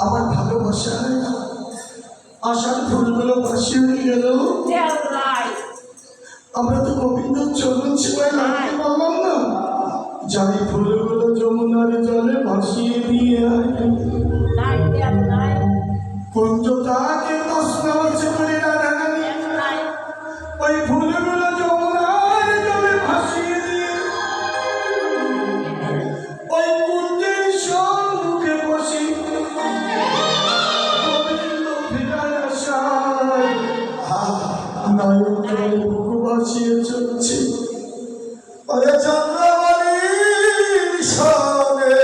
আমার ভালোবাসা আশার ফুলগুলো ভাসিয়ে গেল। আমরা তো গোবিন্দ চরণ সেবায় লাগতে পারলাম না। যাই ফুলগুলো যমুনার জলে ভাসিয়ে দিয়ে কুঞ্জ তাকে তসনাওয়াজ করে রাধারানী ওই ফুলগুলো যমুনার জলে ভাসিয়ে দিয়ে ওই কুঞ্জের সম্মুখে বসে গোবিন্দ ফিরার আশায় নায়ক জলে বুকু ভাসিয়ে চলছে। ওরে চন্দ্রমণির সঙ্গে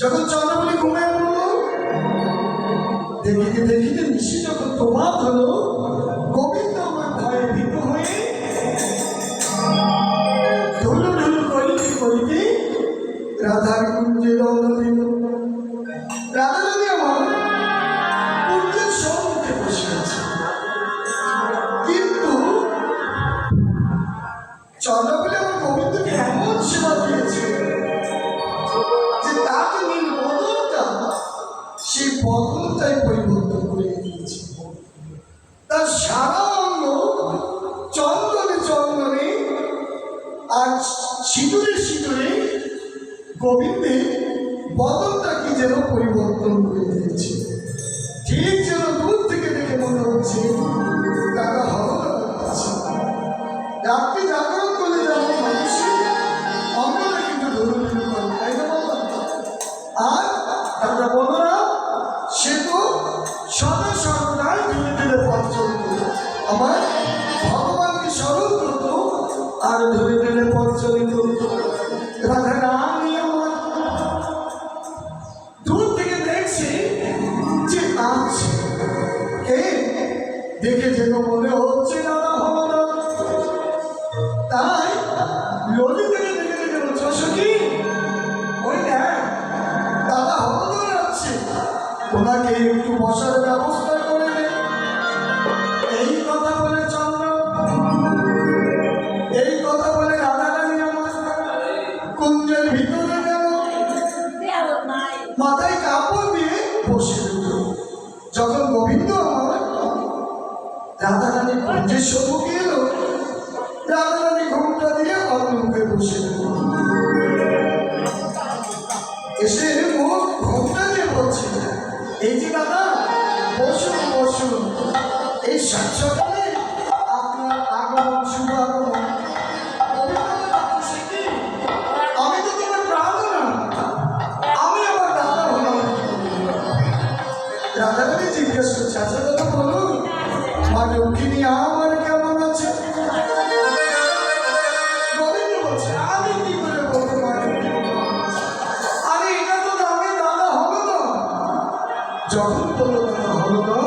যখন চন্দ্রমণি ঘুমায় পড়ল, দেখিতে দেখিতে নিশি যখন প্রভাত হলো, গোবিন্দ আমার ভয়ে ভীত হয়ে ঢুলু ঢুলু করিতে করিতে রাধার কুঞ্জে রওনা দিল। রাধারানী আমার কুঞ্জের সম্মুখে বসে আছে, কিন্তু চন্দ্রমণি আমার গোবিন্দকে এমন সেবা দিয়েছে যে তার যে নীল বদনটা, সেই বদন সবটাই পরিবর্তন করে দিয়েছে। তার সারা অঙ্গ চন্দনে চন্দনে আর সিঁদুরে সিঁদুরে গোবিন্দের বদনটা কি যেন পরিবর্তন করে দিয়েছে। ঠিক যেন দূর থেকে দেখে মনে হচ্ছে তারা হরণ করছে। রাত্রি জাগরণ করে যেমন মানুষের অঙ্গটা কিন্তু ধরে ধরে করে, তাই না বললাম? আর তারা বলরা সে তো সদা সর্বদাই ধীরে ধীরে পথ চলত, আমার ভগবানকে স্মরণ করত আর ধীরে ধীরে পথ চলিত। রাধা রানী আমার দূর থেকে দেখছে যে আছে কে, দেখে যেন মনে হচ্ছে দাদা হলো না। তাই ললিতাকে দেখে দেখে বলছে, সখী ওই দেখ দাদা হলো যাচ্ছে, ওনাকে একটু বসার ব্যবস্থা করে দে। এই কথা বলে চন্দ্র, এই কথা বলে রাধা রানী আমার কুঞ্জের ভিতরে গেল, মাথায় কাপড় দিয়ে বসে রইল। যখন গোবিন্দ আমার রাধা রানী কুঞ্জের সম্মুখে এলো, রাধা রানী ঘুমটা দিয়ে অন্যমুখে বসে রইল। এসে মুখ ঘুমটা দিয়ে বলছে, এই যে দাদা বসুন বসুন, এই সাত সকালে আপনার আগমন শুভ আগমন। আমি তো তোমার প্রাণ না, আমি আবার দাদা হলাম। রাধা রানী জিজ্ঞেস করছে, আচ্ছা দাদা বলুন মা লক্ষ্মী আমার কেমন আছে? গোবিন্দ বলছে, আমি কি করে বলবো মা লক্ষ্মী? আরে এটা তো আমি দাদা হলো না। যখন বললো দাদা হলো না,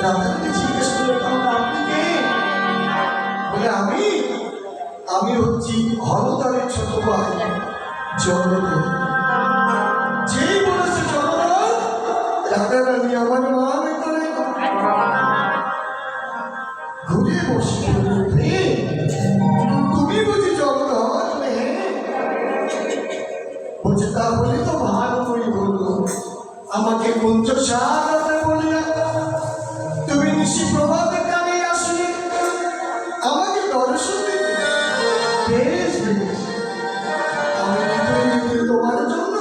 রাধা রানী জিজ্ঞেস করলো, তাহলে আপনি কে? বলে আমি হচ্ছি হলদারের ছোট ভাই জগন্নাথ। যেই বলেছে জগন্নাথ, রাধা রানী আমার মনে করে ঘুরে বসে তুমি বুঝি জগন্নাথ? বলছে তাহলে তো ভালো করে বললো, আমাকে কুঞ্জ সাজাতে বলি না, তুমি নিশি প্রভাতে কানে আসলে আমাকে দর্শন দিতে। বেশ বেশ, আমি কিন্তু তোমার জন্য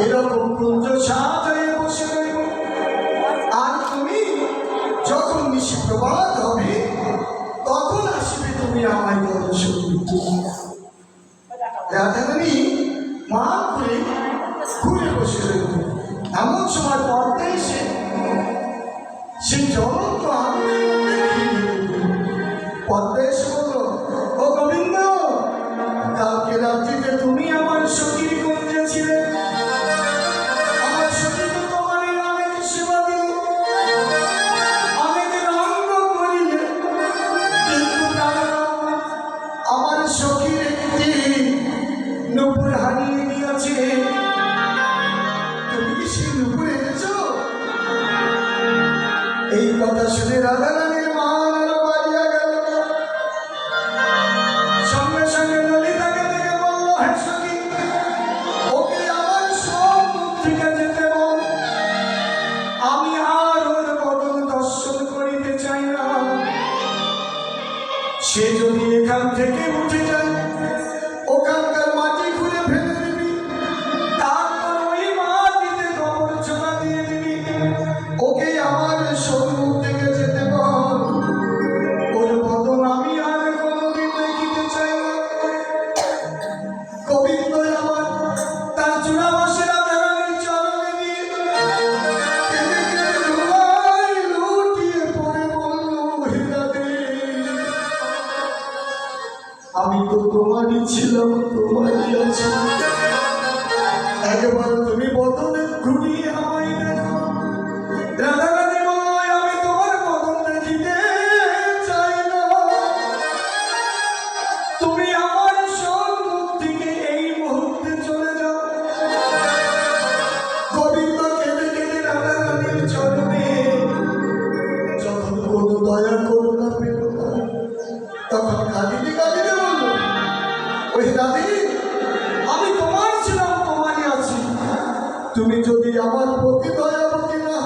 এরকম কুঞ্জ সাজায় বসে রইব, আর তুমি যখন নিশি প্রভাত হবে তখন আসবে তুমি আমায় দর্শন দিতে। রাধা রানী মা করে ঘুরে বসে রইল। এমন সময় পর্দা এসে সেই জ্বলন্ত আগুনের মধ্যে পর্দা এসে বলল, ও গোবিন্দ, কালকে রাত্রিতে তুমি আমার সখীর কুঞ্জে ছিলে, আমার সখী তো তোমার অনেক সেবা দিল, অনেক রঙ্গ করিলে, কিন্তু আমার সখীর একটি নূপুর হারিয়ে গিয়েছে। তুমি কি সেই নূপুর এনেছো? এই কথা শুনে রাধা রানীর মান বাড়িয়া গেল। সঙ্গে সঙ্গে ললিতাকে দেখে বলল, হ্যাঁ সখী, ওকে আমার সব থেকে যেতে বল, আমি আর ওর বদন দর্শন করিতে চাই না। সে যদি এখান থেকে উঠে যায়, ওখানকার মাটি খুঁড়ে ফেলে দিবি, তারপর ওই মাটিতে কবরছানা দিয়ে দিবি। ওকে আমার সম্মুখ থেকে যেতে বল, ওর বদন আমি আর কোনোদিন দেখিতে চাই না। গোবিন্দ আমার তার চূড়াবাসে রাধা রানীর চরণে দিয়ে কেঁদে কেঁদে ধুলায় লুটিয়ে পড়ে বলল, হে রাধে, আমি তো তোমারই ছিলাম, তোমারই আছি, একবার তুমি বদনে ঘুরিয়ে আমায় দেখো। রাধা রানী বলল, আমি তোমার বদন দেখিতে চাই না, তুমি আমার সম্মুখ থেকে এই মুহূর্তে চলে যাও। গোবিন্দ কেঁদে কেঁদে রাধা রানীর চরণে যখন কোনো দয়া করুণা পেল না, তখন কাঁদিতে কাঁদিতে বলল, ওই রাধে, আমি তোমার ছিলাম, তোমারই আছি, তুমি যদি আমার প্রতি দয়াবতী না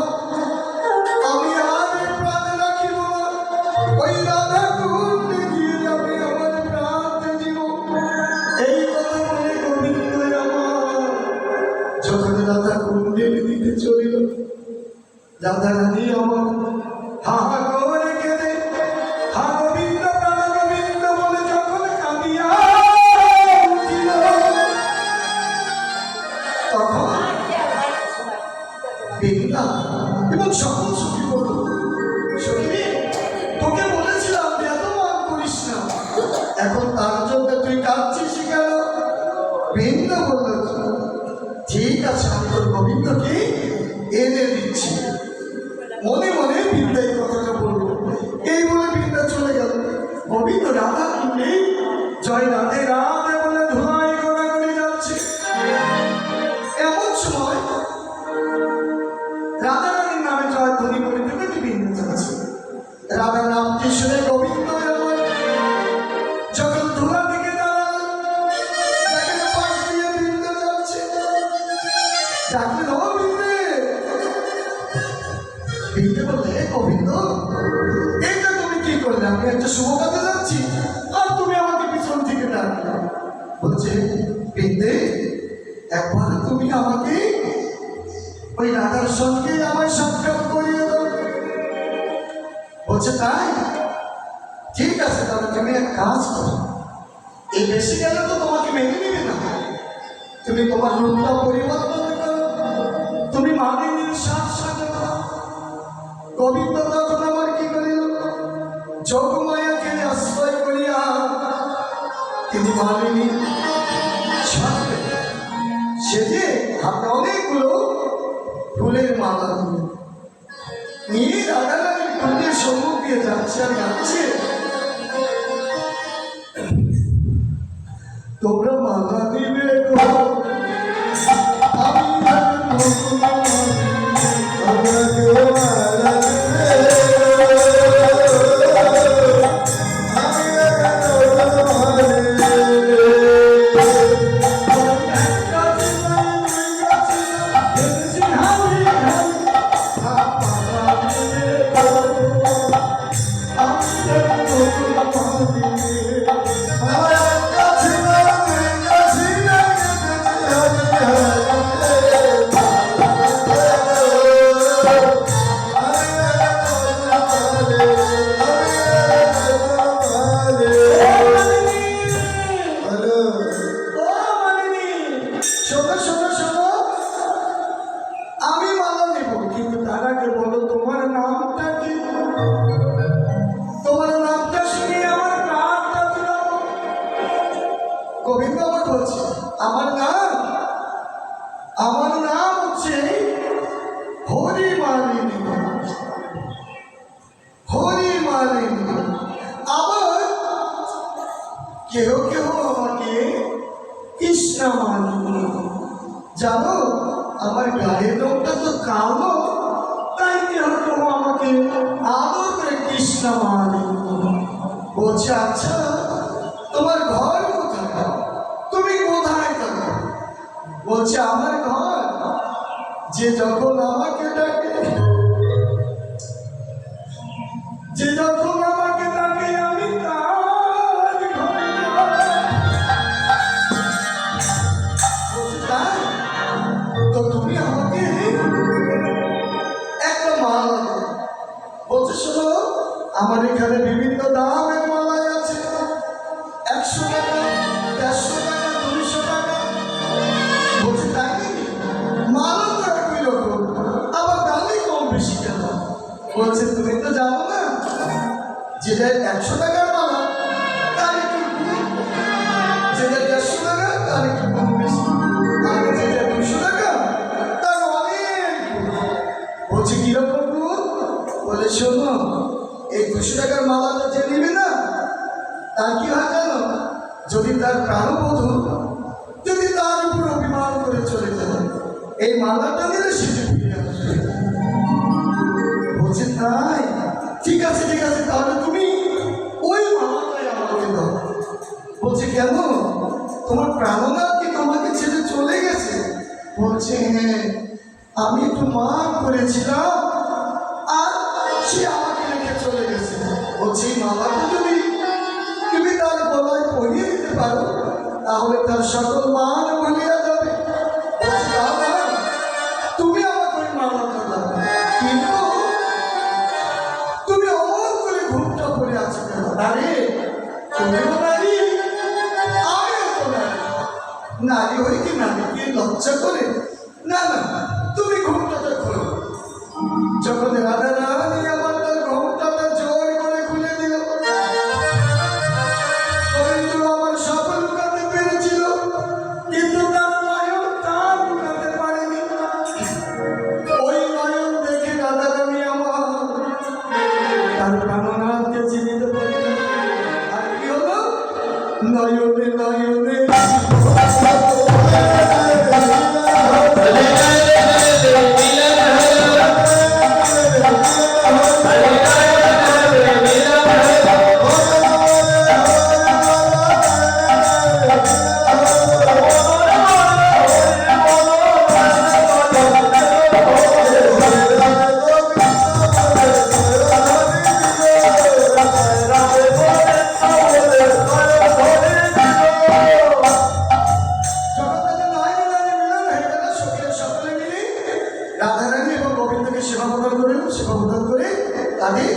রাধা রানী আমার হা হা করে কেঁদে হা গোবিন্দ প্রাণ গোবিন্দ বলে যখন কাঁদিয়া উঠিল, তখন বৃন্দা এবং সকল সখী বলল, সখী তোকে বলেছিলাম এত মান করিস না, এখন তার জন্য তুই কাঁদছিস কেন? বৃন্দা বলল, ঠিক আছে আমি তোর গোবিন্দকে এনে দিচ্ছি। মনে মনে বৃন্দা এই কথাটা বলল। এই বলে বৃন্দা চলে গেল। গোবিন্দ রাধা কিনে জয় রাধে রাধে বলে ধুলাই গোড়াগড়ি যাচ্ছে। এমন সময় রাধা রানীর নামে জয় ধ্বনি করে থেকে বৃন্দা যাচ্ছে। রাধা নামটি শুনে গোবিন্দ যখন ধুলা দিকে দাঁড়ালেন, দেখেন পাশ দিয়ে বৃন্দা যাচ্ছে। ডাকলেন, ও বৃন্দে। বৃন্দে বললে, গোবিন্দ এটা তুমি কি করলে? আমি একটা শুভ কাজে যাচ্ছি আর তুমি আমাকে পিছন থেকে ডাকলে। বলছে, বৃন্দে একবার তুমি আমাকে ওই রাধার সঙ্গে আমায় সাক্ষাৎ করিয়ে দাও। বলছে, তাই ঠিক আছে, তাহলে তুমি এক কাজ করো, এই বেশি গেলে তো তোমাকে মেনে নিবে না, তুমি তোমার রূপটা পরিবর্তন করো, তুমি মালিনীর সাজ সাজাও। গোবিন্দ তখন আমার কি করিল? যোগমায়াকে আশ্রয় করিয়া তিনি মালিনী সাজবে সেজে হাতে অনেকগুলো ফুলের মালা নিয়ে রাধা রানীর কুণ্ডের সম্মুখ দিয়ে যাচ্ছে আর যাচ্ছে, তোমরা মালা দিবে গো, আমি গোবিন্দ আমার বলছে, আমার নাম হচ্ছে হরি মালিনী। হরি মালিনী। আবার কেউ কেউ আমাকে কৃষ্ণ মালিনী। জানো আমার গায়ের রংটা তো কালো, তাই কেউ কেউ আমাকে আদর করে কৃষ্ণ মালিনী বলছে। আচ্ছা তোমার ঘর কোথায়? তুমি কোথায় থাকো? বলছে, আমার ঘর যে যখন আমাকে ডাকে, যে যখন আমাকে ডাকে আমি তার ঘরে যাই। তো তুমি আমাকে একটা মালা দাও। বলছে, শোনো আমার এখানে বিভিন্ন দামের মালাই আছে, 100 টাকা, 150 টাকা, 200 টাকা। বলছে, তাই নাকি? মালা তো একই রকম, আবার দামই কম বেশি কেন? বলছে, তুমি তো জানো না যেটা 100 টাকার মালা তার একটু যেটা 150 টাকা তার একটু কম বেশি, আর যেটা 200 টাকা তার অনেক। বলছে, কিরকম গুণ? বলে, শোনো এই 200 টাকার মালাটা যে নিবে না তার কি হয় জানো? যদি তার প্রাণবধূ যদি তার উপর অভিমান করে চলে যায়, এই মালাটা নিলে সেটা ফিরে আসবে। বলছে, তাই? ঠিক আছে ঠিক আছে, তাহলে তুমি ওই মালাটাই আমাকে দাও। বলছে, কেন? তোমার প্রাণনাথ কি তোমাকে ছেড়ে চলে গেছে? বলছে, হ্যাঁ, আমি একটু মান করেছিলাম আর সে আমাকে রেখে চলে গেছে। বলছে, এই মালাটা যদি তুমি তার গলায় পরিয়ে দিতে পারো তাহলে তার সকল মান ভুলিয়া যাবে। তুমি আমাকে ওই মালাটা দাও, কিন্তু তুমিও নারী, আমিও তো নারী। নারী হয়ে কি নারীকে লজ্জা করে? না না, তুমি ঘুমটাটা খোলো। যখন রাধা রানী আমার তার ঘুমটাটা জোর করে খুলে দিল, কিন্তু আমার সফল লুকাতে পেরেছিল, কিন্তু তার নয়ন তার লুকাতে পারেনি। ওই নয়ন দেখে রাধা রানী আমার তার কামনাকে চিনিতে পারল। আর কি হলো? নয়নে নয়নে রাধারানী এবং গোবিন্দকে সেবা প্রদান করিল। সেবা প্রদান করে তাদের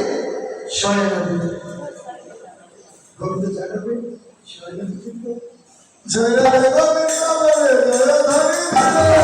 শয়না দিল। গোবিন্দ জানাবে শয়না দিল। জয় রাধে গোবিন্দ বলে জয় ধরি